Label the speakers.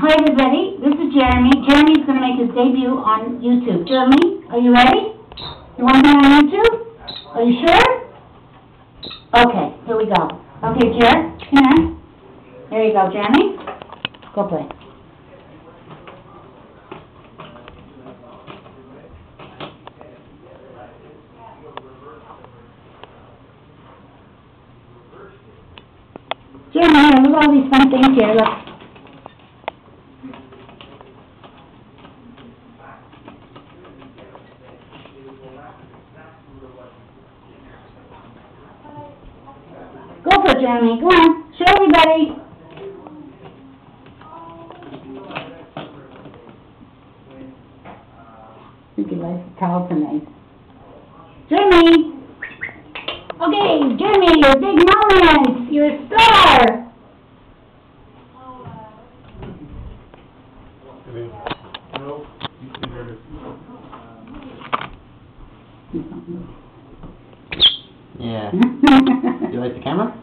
Speaker 1: Hi everybody, this is Jeremy. Jeremy's going to make his debut on YouTube. Jeremy, are you ready? You want to be on YouTube? Are you sure? Okay, here we go. Okay, Jer, come here. There you go, Jeremy. Go play. Jeremy, look at all these fun things here. Look. Go for it, Jeremy. Go on. Show everybody. I think he likes the towel tonight. Jeremy! Okay, Jeremy, your big moment! You're a star!
Speaker 2: Yeah. Do you like the camera?